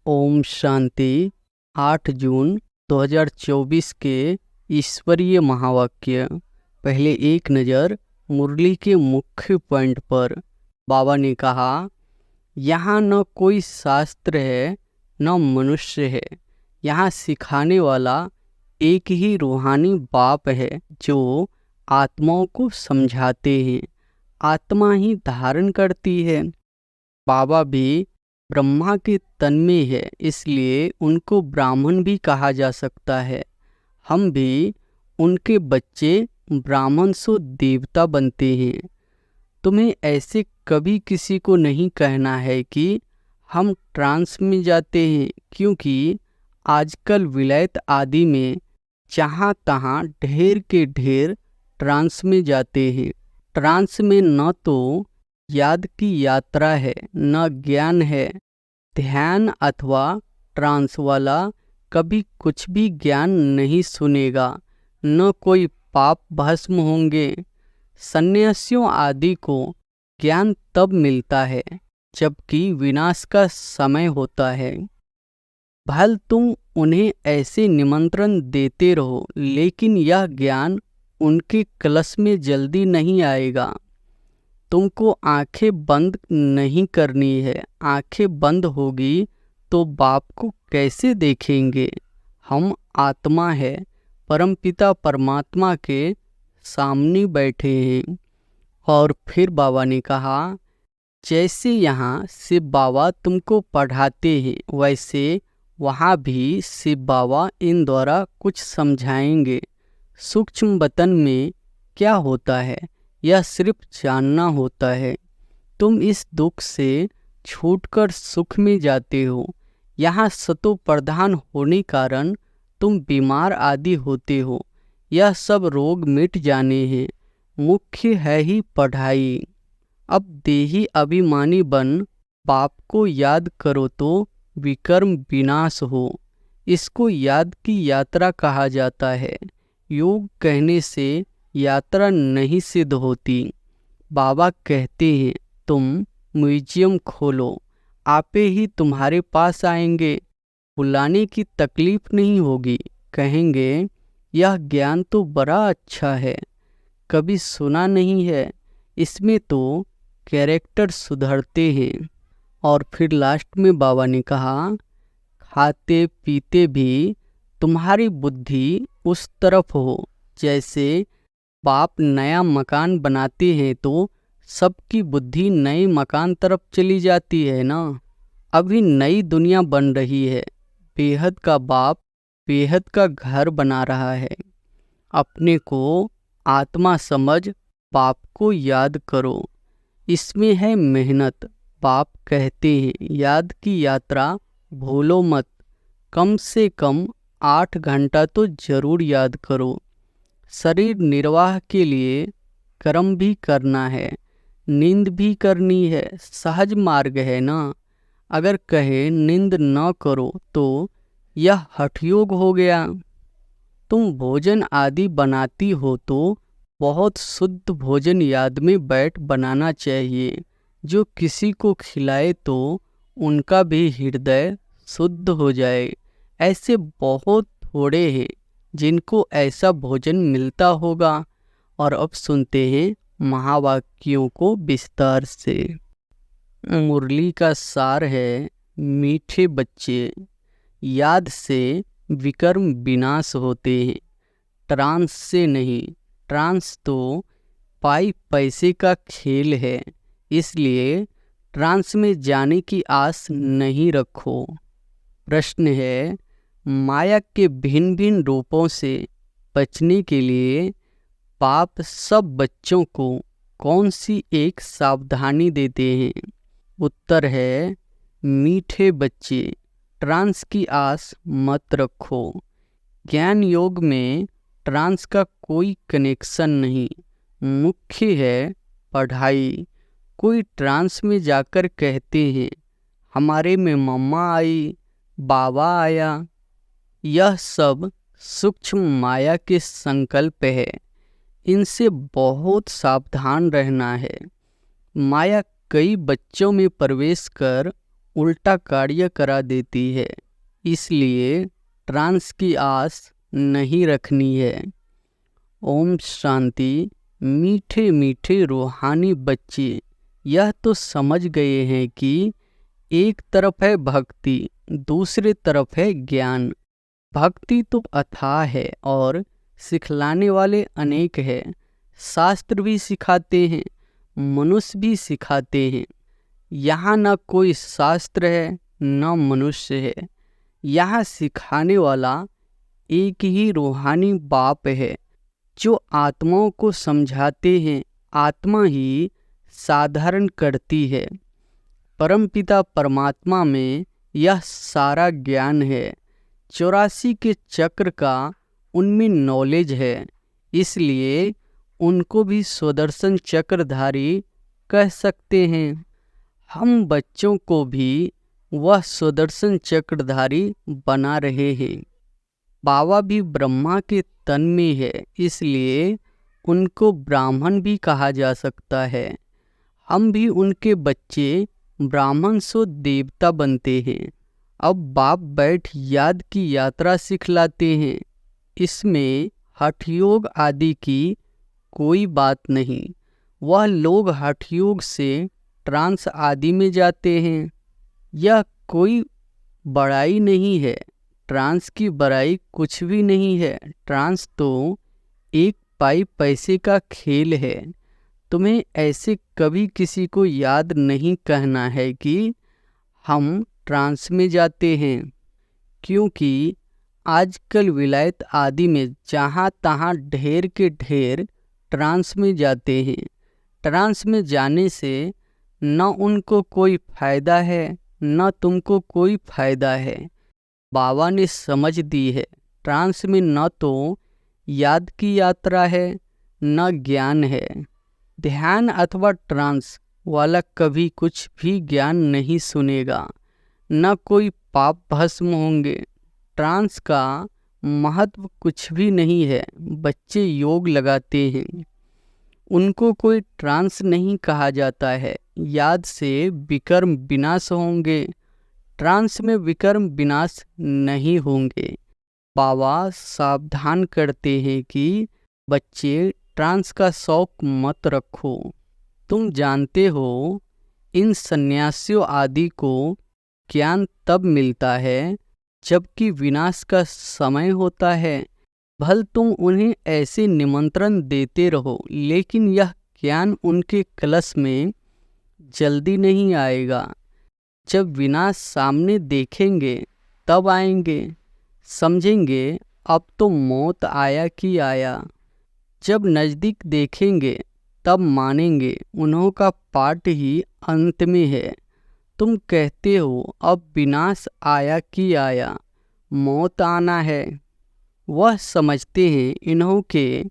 ओम शांति। 8 जून 2024 के ईश्वरीय महावाक्य। पहले एक नज़र मुरली के मुख्य पॉइंट पर। बाबा ने कहा, यहाँ न कोई शास्त्र है न मनुष्य है। यहाँ सिखाने वाला एक ही रूहानी बाप है जो आत्माओं को समझाते हैं। आत्मा ही धारण करती है। बाबा भी ब्रह्मा के तन में है, इसलिए उनको ब्राह्मण भी कहा जा सकता है। हम भी उनके बच्चे ब्राह्मण से देवता बनते हैं। तुम्हें ऐसे कभी किसी को नहीं कहना है कि हम ट्रांस में जाते हैं, क्योंकि आजकल विलायत आदि में जहाँ तहाँ ढेर के ढेर ट्रांस में जाते हैं। ट्रांस में न तो याद की यात्रा है न ज्ञान है। ध्यान अथवा ट्रांस वाला कभी कुछ भी ज्ञान नहीं सुनेगा, न कोई पाप भस्म होंगे। सन्यासियों आदि को ज्ञान तब मिलता है जबकि विनाश का समय होता है। भल तुम उन्हें ऐसे निमंत्रण देते रहो, लेकिन यह ज्ञान उनके कलश में जल्दी नहीं आएगा। तुमको आंखें बंद नहीं करनी है। आंखें बंद होगी तो बाप को कैसे देखेंगे। हम आत्मा है, परमपिता परमात्मा के सामने बैठे हैं। और फिर बाबा ने कहा, जैसे यहाँ शिव बाबा तुमको पढ़ाते हैं, वैसे वहाँ भी शिव बाबा इन द्वारा कुछ समझाएंगे। सूक्ष्म वतन में क्या होता है यह सिर्फ जानना होता है। तुम इस दुख से छूटकर सुख में जाते हो। यहाँ सतो प्रधान होने कारण तुम बीमार आदि होते हो। यह सब रोग मिट जाने हैं। मुख्य है ही पढ़ाई। अब देही अभिमानी बन बाप को याद करो तो विकर्म विनाश हो। इसको याद की यात्रा कहा जाता है। योग कहने से यात्रा नहीं सिद्ध होती। बाबा कहते हैं, तुम म्यूजियम खोलो, आपे ही तुम्हारे पास आएंगे। बुलाने की तकलीफ नहीं होगी। कहेंगे, यह ज्ञान तो बड़ा अच्छा है, कभी सुना नहीं है। इसमें तो कैरेक्टर सुधरते हैं। और फिर लास्ट में बाबा ने कहा, खाते पीते भी तुम्हारी बुद्धि उस तरफ हो। जैसे बाप नया मकान बनाते हैं तो सबकी बुद्धि नए मकान तरफ चली जाती है ना। अभी नई दुनिया बन रही है। बेहद का बाप बेहद का घर बना रहा है। अपने को आत्मा समझ बाप को याद करो। इसमें है मेहनत। बाप कहते हैं, याद की यात्रा भूलो मत। कम से कम 8 घंटा तो जरूर याद करो। शरीर निर्वाह के लिए कर्म भी करना है, नींद भी करनी है। सहज मार्ग है ना। अगर कहे नींद न करो तो यह हठयोग हो गया। तुम भोजन आदि बनाती हो तो बहुत शुद्ध भोजन याद में बैठ बनाना चाहिए। जो किसी को खिलाए तो उनका भी हृदय शुद्ध हो जाए। ऐसे बहुत थोड़े हैं जिनको ऐसा भोजन मिलता होगा। और अब सुनते हैं महावाक्यों को विस्तार से। मुरली का सार है, मीठे बच्चे, याद से विकर्म विनाश होते हैं, ट्रांस से नहीं। ट्रांस तो पाई पैसे का खेल है, इसलिए ट्रांस में जाने की आस नहीं रखो। प्रश्न है, माया के भिन्न भिन्न रूपों से बचने के लिए बाप सब बच्चों को कौन सी एक सावधानी देते हैं। उत्तर है, मीठे बच्चे, ट्रांस की आस मत रखो। ज्ञान योग में ट्रांस का कोई कनेक्शन नहीं। मुख्य है पढ़ाई। कोई ट्रांस में जाकर कहते हैं, हमारे में मम्मा आई, बाबा आया। यह सब सूक्ष्म माया के संकल्प है। इनसे बहुत सावधान रहना है। माया कई बच्चों में प्रवेश कर उल्टा कार्य करा देती है, इसलिए ट्रांस की आस नहीं रखनी है। ओम शांति। मीठे मीठे रूहानी बच्चे यह तो समझ गए हैं कि एक तरफ है भक्ति, दूसरे तरफ है ज्ञान। भक्ति तो अथाह है और सिखलाने वाले अनेक हैं। शास्त्र भी सिखाते हैं, मनुष्य भी सिखाते हैं। यहाँ न कोई शास्त्र है न मनुष्य है। यहाँ सिखाने वाला एक ही रूहानी बाप है जो आत्माओं को समझाते हैं। आत्मा ही साधारण करती है। परमपिता परमात्मा में यह सारा ज्ञान है। 84 के चक्र का उनमें नॉलेज है, इसलिए उनको भी स्वदर्शन चक्रधारी कह सकते हैं। हम बच्चों को भी वह स्वदर्शन चक्रधारी बना रहे हैं। बाबा भी ब्रह्मा के तन में है, इसलिए उनको ब्राह्मण भी कहा जा सकता है। हम भी उनके बच्चे ब्राह्मण से देवता बनते हैं। अब बाप बैठ याद की यात्रा सिखलाते हैं। इसमें हठयोग आदि की कोई बात नहीं। वह लोग हठयोग से ट्रांस आदि में जाते हैं। यह कोई बड़ाई नहीं है। ट्रांस की बड़ाई कुछ भी नहीं है। ट्रांस तो एक पाई पैसे का खेल है। तुम्हें ऐसे कभी किसी को याद नहीं कहना है कि हम ट्रांस में जाते हैं, क्योंकि आजकल विलायत आदि में जहाँ तहाँ ढेर के ढेर ट्रांस में जाते हैं। ट्रांस में जाने से न उनको कोई फायदा है न तुमको कोई फायदा है। बाबा ने समझ दी है, ट्रांस में न तो याद की यात्रा है न ज्ञान है। ध्यान अथवा ट्रांस वाला कभी कुछ भी ज्ञान नहीं सुनेगा, न कोई पाप भस्म होंगे। ट्रांस का महत्व कुछ भी नहीं है। बच्चे योग लगाते हैं, उनको कोई ट्रांस नहीं कहा जाता है। याद से विकर्म विनाश होंगे, ट्रांस में विकर्म विनाश नहीं होंगे। बाबा सावधान करते हैं कि बच्चे ट्रांस का शौक मत रखो। तुम जानते हो इन सन्यासियों आदि को ज्ञान तब मिलता है जबकि विनाश का समय होता है। भल तुम उन्हें ऐसे निमंत्रण देते रहो, लेकिन यह ज्ञान उनके कलश में जल्दी नहीं आएगा। जब विनाश सामने देखेंगे तब आएंगे, समझेंगे अब तो मौत आया कि आया। जब नज़दीक देखेंगे तब मानेंगे उन्हों का पाठ ही अंत में है। तुम कहते हो अब विनाश आया कि आया, मौत आना है। वह समझते हैं इन्हों के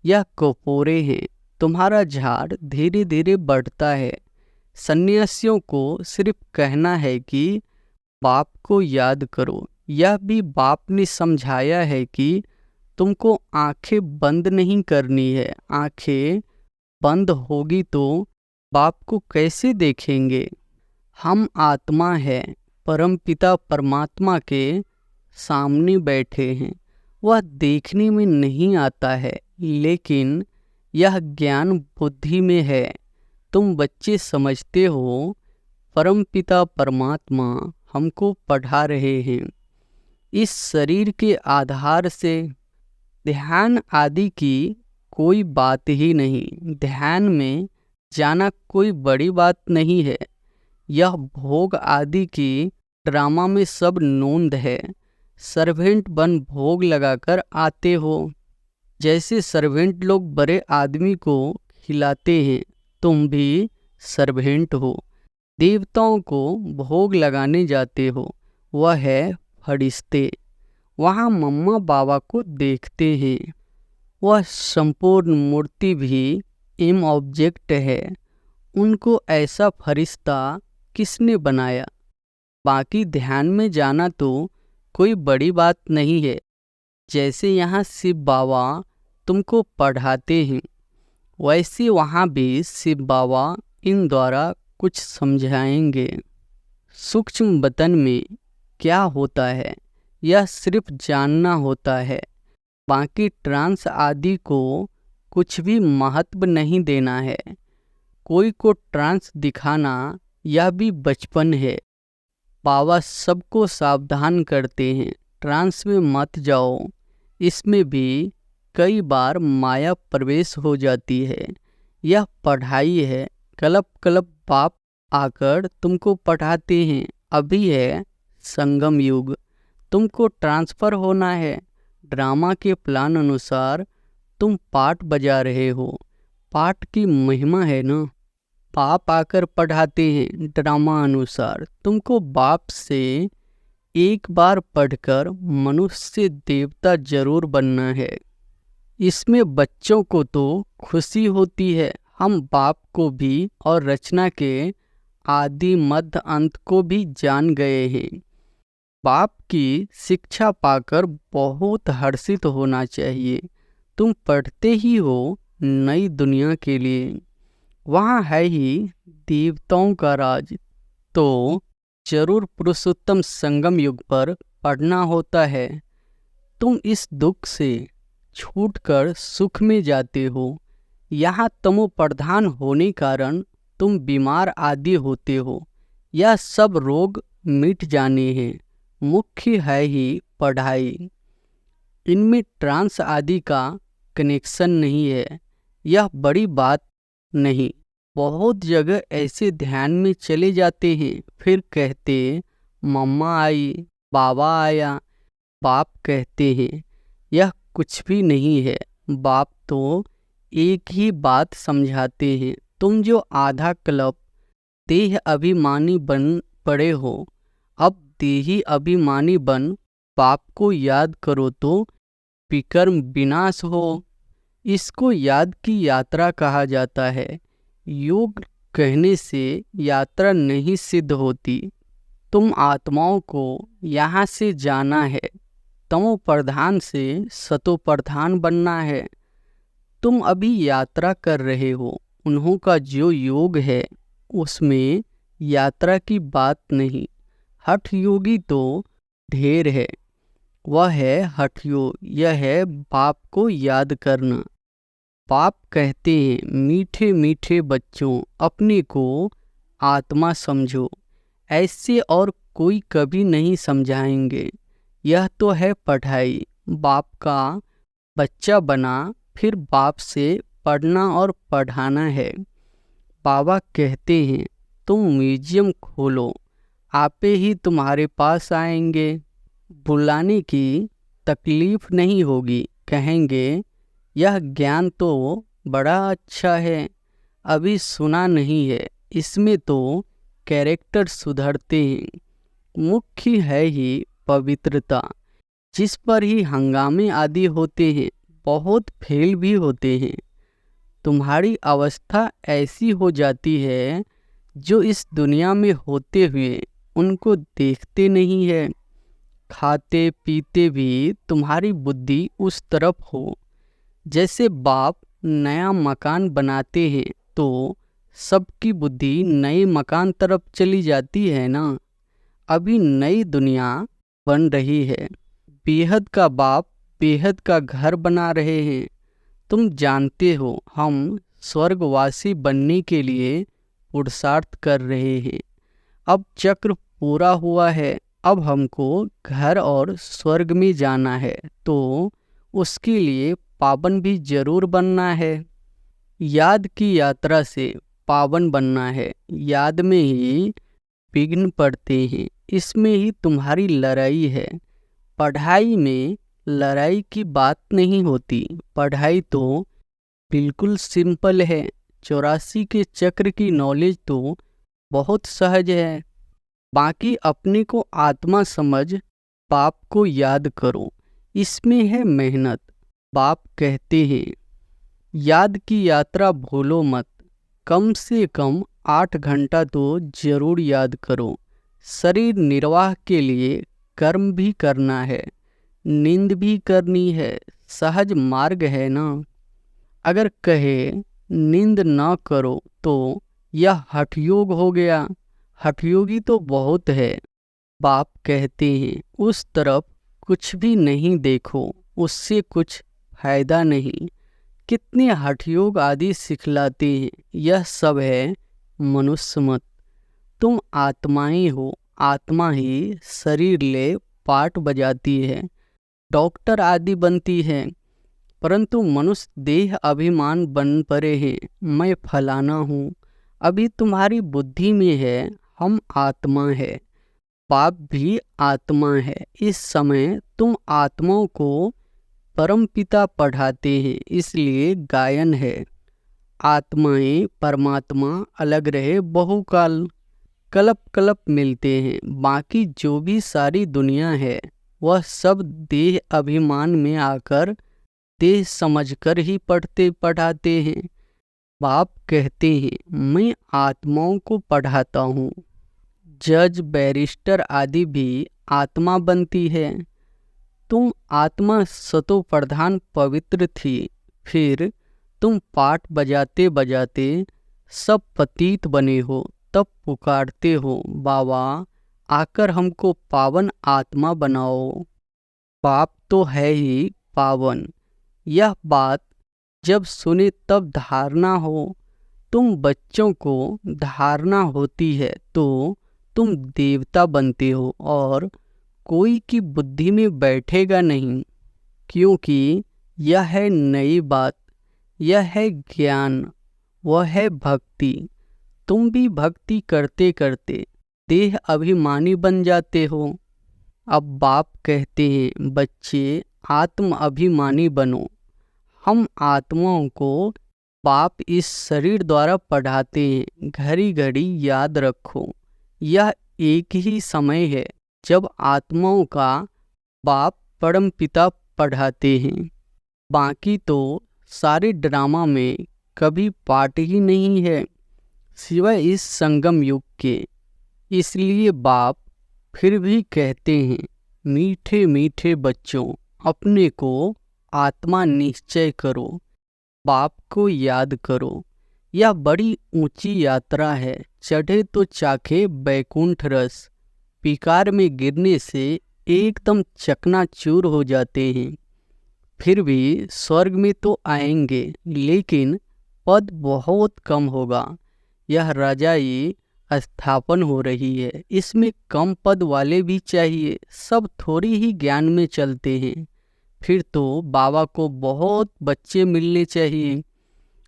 यह कपोरे हैं। तुम्हारा झाड़ धीरे धीरे बढ़ता है। सन्यासियों को सिर्फ कहना है कि बाप को याद करो। यह भी बाप ने समझाया है कि तुमको आंखें बंद नहीं करनी है। आंखें बंद होगी तो बाप को कैसे देखेंगे। हम आत्मा है, परमपिता परमात्मा के सामने बैठे हैं। वह देखने में नहीं आता है, लेकिन यह ज्ञान बुद्धि में है। तुम बच्चे समझते हो परमपिता परमात्मा हमको पढ़ा रहे हैं। इस शरीर के आधार से ध्यान आदि की कोई बात ही नहीं। ध्यान में जाना कोई बड़ी बात नहीं है। यह भोग आदि की ड्रामा में सब नोंद है। सर्वेंट बन भोग लगाकर आते हो। जैसे सर्वेंट लोग बड़े आदमी को खिलाते हैं, तुम भी सर्वेंट हो। देवताओं को भोग लगाने जाते हो, वह है फरिश्ते। वहाँ मम्मा बाबा को देखते हैं। वह संपूर्ण मूर्ति भी एम ऑब्जेक्ट है। उनको ऐसा फरिश्ता किसने बनाया। बाकी ध्यान में जाना तो कोई बड़ी बात नहीं है। जैसे यहाँ शिव बाबा तुमको पढ़ाते हैं, वैसे वहाँ भी शिव बाबा इन द्वारा कुछ समझाएंगे। सूक्ष्म वतन में क्या होता है यह सिर्फ जानना होता है, बाकी ट्रांस आदि को कुछ भी महत्व नहीं देना है। कोई को ट्रांस दिखाना यह भी बचपन है। बाबा सबको सावधान करते हैं, ट्रांस में मत जाओ, इसमें भी कई बार माया प्रवेश हो जाती है। यह पढ़ाई है, कलप कलप बाप आकर तुमको पढ़ाते हैं। अभी है संगम युग, तुमको ट्रांसफ़र होना है। ड्रामा के प्लान अनुसार तुम पाठ बजा रहे हो, पाठ की महिमा है ना। बाप आकर पढ़ाते हैं ड्रामा अनुसार। तुमको बाप से एक बार पढ़कर मनुष्य से देवता जरूर बनना है। इसमें बच्चों को तो खुशी होती है, हम बाप को भी और रचना के आदि मध्य अंत को भी जान गए हैं। बाप की शिक्षा पाकर बहुत हर्षित होना चाहिए। तुम पढ़ते ही हो नई दुनिया के लिए, वहाँ है ही देवताओं का राज, तो जरूर पुरुषोत्तम संगम युग पर पढ़ना होता है। तुम इस दुख से छूटकर सुख में जाते हो। यहाँ तमो प्रधान होने कारण तुम बीमार आदि होते हो। यह सब रोग मिट जाने हैं। मुख्य है ही पढ़ाई, इनमें ट्रांस आदि का कनेक्शन नहीं है। यह बड़ी बात नहीं। बहुत जगह ऐसे ध्यान में चले जाते हैं, फिर कहते मम्मा आई, बाबा आया। बाप कहते हैं यह कुछ भी नहीं है। बाप तो एक ही बात समझाते हैं, तुम जो आधा कल्प देह अभिमानी बन पड़े हो, अब देही अभिमानी बन बाप को याद करो तो विकर्म विनाश हो। इसको याद की यात्रा कहा जाता है। योग कहने से यात्रा नहीं सिद्ध होती। तुम आत्माओं को यहाँ से जाना है, तमो प्रधान से सतो प्रधान बनना है। तुम अभी यात्रा कर रहे हो, उन्हों का जो योग है उसमें यात्रा की बात नहीं। हठ योगी तो ढेर है, वह है हठ योग। यह है बाप को याद करना। बाप कहते हैं मीठे मीठे बच्चों, अपने को आत्मा समझो। ऐसे और कोई कभी नहीं समझाएंगे। यह तो है पढ़ाई। बाप का बच्चा बना, फिर बाप से पढ़ना और पढ़ाना है। बाबा कहते हैं तुम म्यूजियम खोलो, आपे ही तुम्हारे पास आएंगे। बुलाने की तकलीफ नहीं होगी, कहेंगे यह ज्ञान तो बड़ा अच्छा है, अभी सुना नहीं है। इसमें तो कैरेक्टर सुधरते हैं। मुख्य है ही पवित्रता, जिस पर ही हंगामे आदि होते हैं, बहुत फेल भी होते हैं। तुम्हारी अवस्था ऐसी हो जाती है जो इस दुनिया में होते हुए उनको देखते नहीं है। खाते पीते भी तुम्हारी बुद्धि उस तरफ हो। जैसे बाप नया मकान बनाते हैं तो सबकी बुद्धि नए मकान तरफ चली जाती है ना। अभी नई दुनिया बन रही है, बेहद का बाप बेहद का घर बना रहे हैं। तुम जानते हो हम स्वर्गवासी बनने के लिए पुरुषार्थ कर रहे हैं। अब चक्र पूरा हुआ है, अब हमको घर और स्वर्ग में जाना है, तो उसके लिए पावन भी जरूर बनना है। याद की यात्रा से पावन बनना है। याद में ही विघ्न पड़ते हैं, इसमें ही तुम्हारी लड़ाई है। पढ़ाई में लड़ाई की बात नहीं होती। पढ़ाई तो बिल्कुल सिंपल है। 84 के चक्र की नॉलेज तो बहुत सहज है। बाकी अपने को आत्मा समझ बाप को याद करो, इसमें है मेहनत। बाप कहते हैं याद की यात्रा भूलो मत, कम से कम 8 घंटा तो जरूर याद करो। शरीर निर्वाह के लिए कर्म भी करना है, नींद भी करनी है, सहज मार्ग है ना। अगर कहे नींद न करो तो यह हठ योग हो गया। हठयोगी तो बहुत है। बाप कहते हैं उस तरफ कुछ भी नहीं देखो, उससे कुछ फायदा नहीं। कितने हठयोग आदि सिखलाते हैं, यह सब है मनुष्य मत। तुम आत्माएं हो, आत्मा ही शरीर ले पाठ बजाती है, डॉक्टर आदि बनती है, परंतु मनुष्य देह अभिमान बन पड़े हैं। मैं फलाना हूँ, अभी तुम्हारी बुद्धि में है हम आत्मा है, बाप भी आत्मा है। इस समय तुम आत्माओं को परमपिता पढ़ाते हैं, इसलिए गायन है। आत्माएं परमात्मा अलग रहे बहुकाल, कल्प कल्प मिलते हैं। बाकी जो भी सारी दुनिया है वह सब देह अभिमान में आकर देह समझकर ही पढ़ते पढ़ाते हैं। बाप कहते हैं मैं आत्माओं को पढ़ाता हूँ। जज बैरिस्टर आदि भी आत्मा बनती है। तुम आत्मा सतो प्रधान पवित्र थी, फिर तुम पाठ बजाते बजाते सब पतित बने हो, तब पुकारते हो बाबा आकर हमको पावन आत्मा बनाओ। पाप तो है ही पावन, यह बात जब सुने तब धारणा हो। तुम बच्चों को धारणा होती है तो तुम देवता बनते हो और कोई की बुद्धि में बैठेगा नहीं, क्योंकि यह है नई बात, यह है ज्ञान, वह है भक्ति। तुम भी भक्ति करते करते देह अभिमानी बन जाते हो। अब बाप कहते हैं बच्चे आत्म अभिमानी बनो। हम आत्माओं को बाप इस शरीर द्वारा पढ़ाते हैं। घड़ी घड़ी याद रखो, यह एक ही समय है जब आत्माओं का बाप परम पिता पढ़ाते हैं। बाकी तो सारे ड्रामा में कभी पाठ ही नहीं है सिवाय इस संगम युग के। इसलिए बाप फिर भी कहते हैं मीठे मीठे बच्चों, अपने को आत्मा निश्चय करो, बाप को याद करो। यह बड़ी ऊंची यात्रा है, चढ़े तो चाखे बैकुंठ रस, पिकार में गिरने से एकदम चकनाचूर हो जाते हैं। फिर भी स्वर्ग में तो आएंगे, लेकिन पद बहुत कम होगा। यह रजाई स्थापन हो रही है, इसमें कम पद वाले भी चाहिए। सब थोड़ी ही ज्ञान में चलते हैं। फिर तो बाबा को बहुत बच्चे मिलने चाहिए,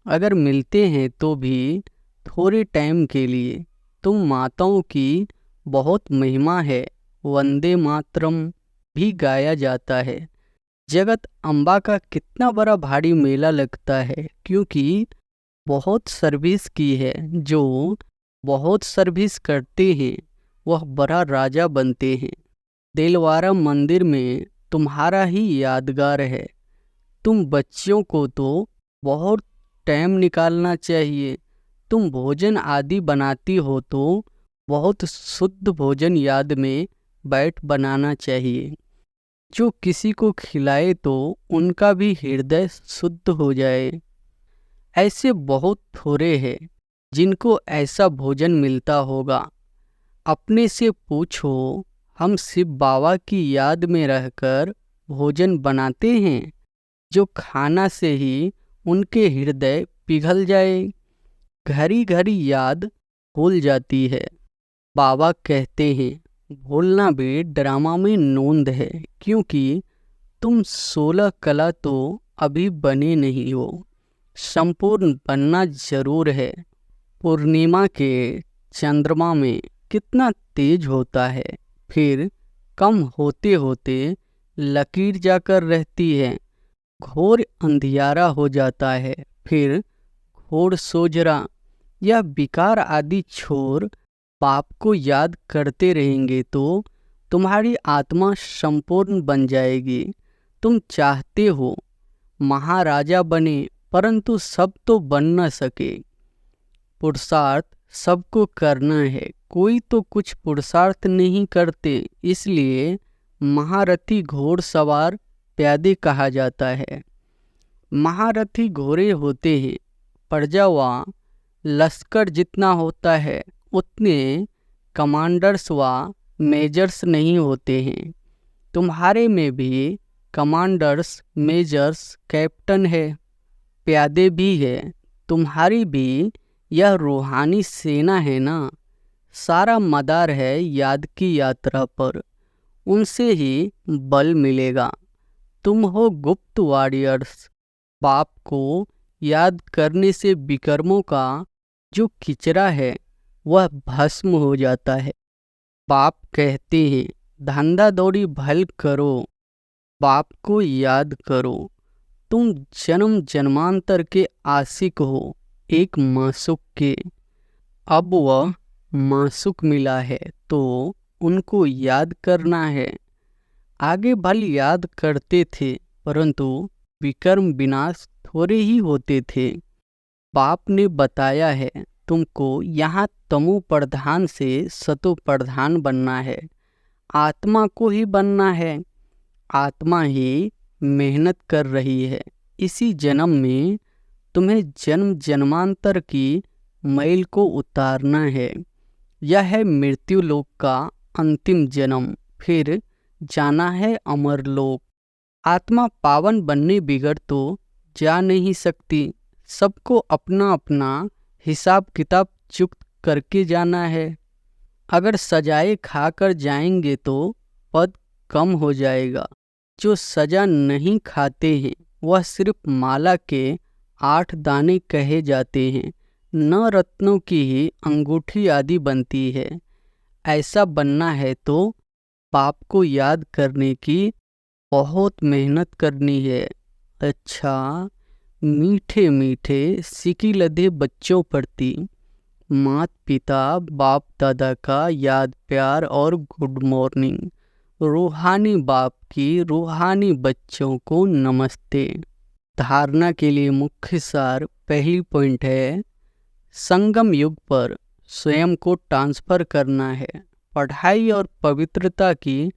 अगर मिलते हैं तो भी थोड़े टाइम के लिए। तुम माताओं की बहुत महिमा है, वंदे मातरम भी गाया जाता है। जगत अम्बा का कितना बड़ा भारी मेला लगता है, क्योंकि बहुत सर्विस की है। जो बहुत सर्विस करते हैं वह बड़ा राजा बनते हैं। देलवारा मंदिर में तुम्हारा ही यादगार है। तुम बच्चियों को तो बहुत टाइम निकालना चाहिए। तुम भोजन आदि बनाती हो तो बहुत शुद्ध भोजन याद में बैठ बनाना चाहिए। जो किसी को खिलाए तो उनका भी हृदय शुद्ध हो जाए। ऐसे बहुत थोड़े हैं जिनको ऐसा भोजन मिलता होगा। अपने से पूछो, हम शिव बाबा की याद में रहकर भोजन बनाते हैं जो खाना से ही उनके हृदय पिघल जाए। घड़ी घड़ी याद भूल जाती है। बाबा कहते हैं भूलना भी ड्रामा में नोंद है, क्योंकि तुम 16 कला तो अभी बने नहीं हो, संपूर्ण बनना जरूर है। पूर्णिमा के चंद्रमा में कितना तेज होता है, फिर कम होते होते लकीर जाकर रहती है। घोर अंधियारा हो जाता है, फिर घोर सोजरा। यह विकार आदि छोड़ बाप को याद करते रहेंगे तो तुम्हारी आत्मा संपूर्ण बन जाएगी। तुम चाहते हो महाराजा बने, परंतु सब तो बन न सके। पुरुषार्थ सबको करना है, कोई तो कुछ पुरुषार्थ नहीं करते, इसलिए महारथी घोड़सवार प्यादे कहा जाता है। महारथी घोड़े होते हैं, प्रजा व लश्कर जितना होता है उतने कमांडर्स व मेजर्स नहीं होते हैं। तुम्हारे में भी कमांडर्स, मेजर्स, कैप्टन है, प्यादे भी है। तुम्हारी भी यह रूहानी सेना है ना। सारा मदार है याद की यात्रा पर, उनसे ही बल मिलेगा। तुम हो गुप्त वॉरियर्स। बाप को याद करने से विक्रमों का जो किचरा है वह भस्म हो जाता है। बाप कहते हैं धंधा दौड़ी भल करो, बाप को याद करो। तुम जन्म जन्मांतर के आशिक हो एक मासूक के। अब वह मासूक मिला है तो उनको याद करना है। आगे भल याद करते थे परंतु विक्रम विनाश थोड़े ही होते थे। बाप ने बताया है तुमको यहाँ तमो प्रधान से सतो प्रधान बनना है। आत्मा को ही बनना है। आत्मा ही मेहनत कर रही है। इसी जन्म में तुम्हें जन्म जन्मांतर की मैल को उतारना है। यह है मृत्यु लोक का अंतिम जन्म, फिर जाना है अमरलोक। आत्मा पावन बनने बिगड़ तो जा नहीं सकती। सबको अपना अपना हिसाब किताब चुक्त करके जाना है। अगर सजाए खाकर जाएंगे तो पद कम हो जाएगा। जो सजा नहीं खाते हैं वह सिर्फ माला के 8 दाने कहे जाते हैं, न रत्नों की ही अंगूठी आदि बनती है। ऐसा बनना है तो बाप को याद करने की बहुत मेहनत करनी है। अच्छा, मीठे मीठे सिकी लदे बच्चों प्रति माता पिता बाप दादा का याद प्यार और गुड मॉर्निंग। रूहानी बाप की रूहानी बच्चों को नमस्ते। धारणा के लिए मुख्य सार पहली पॉइंट है संगम युग पर स्वयं को ट्रांसफर करना है। पढ़ाई और पवित्रता की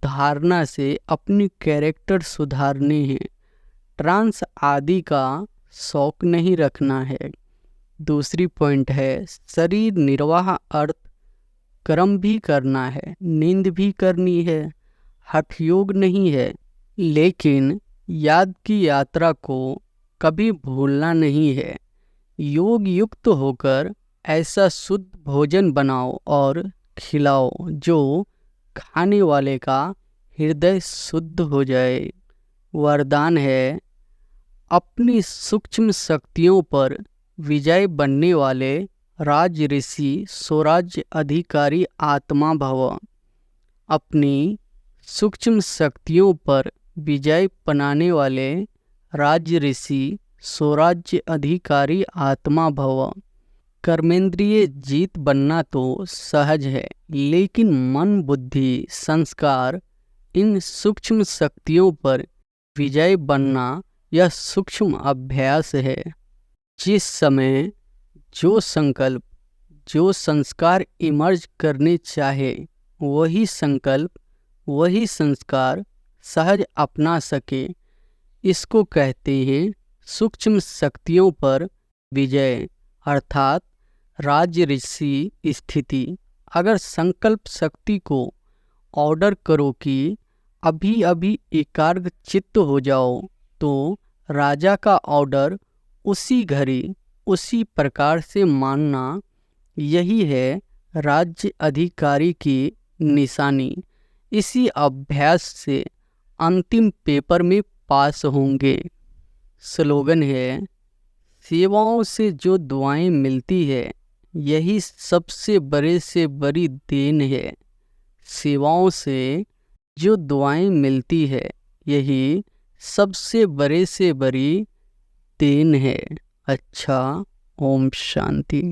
धारणा से अपनी कैरेक्टर सुधारने हैं। ट्रांस आदि का शौक नहीं रखना है। दूसरी पॉइंट है शरीर निर्वाह अर्थ कर्म भी करना है, नींद भी करनी है, हठ योग नहीं है। लेकिन याद की यात्रा को कभी भूलना नहीं है। योग युक्त होकर ऐसा शुद्ध भोजन बनाओ और खिलाओ जो खाने वाले का हृदय शुद्ध हो जाए। वरदान है अपनी सूक्ष्म शक्तियों पर विजय बनने वाले राज ऋषि स्वराज्य अधिकारी आत्मा भव। अपनी सूक्ष्म शक्तियों पर विजय बनाने वाले राज ऋषि स्वराज्य अधिकारी आत्मा भव। कर्मेंद्रिय जीत बनना तो सहज है, लेकिन मन बुद्धि संस्कार इन सूक्ष्म शक्तियों पर विजय बनना यह सूक्ष्म अभ्यास है। जिस समय जो संकल्प जो संस्कार इमर्ज करने चाहे वही संकल्प वही संस्कार सहज अपना सके, इसको कहते हैं सूक्ष्म शक्तियों पर विजय अर्थात राज ऋषि स्थिति। अगर संकल्प शक्ति को ऑर्डर करो कि अभी अभी एकाग्र चित्त हो जाओ तो राजा का ऑर्डर उसी घड़ी उसी प्रकार से मानना, यही है राज्य अधिकारी की निशानी। इसी अभ्यास से अंतिम पेपर में पास होंगे। स्लोगन है सेवाओं से जो दुआएं मिलती है यही सबसे बड़े से बड़ी देन है। सेवाओं से जो दुआएं मिलती है यही सबसे बड़े से बड़ी देन है। अच्छा, ओम शांति।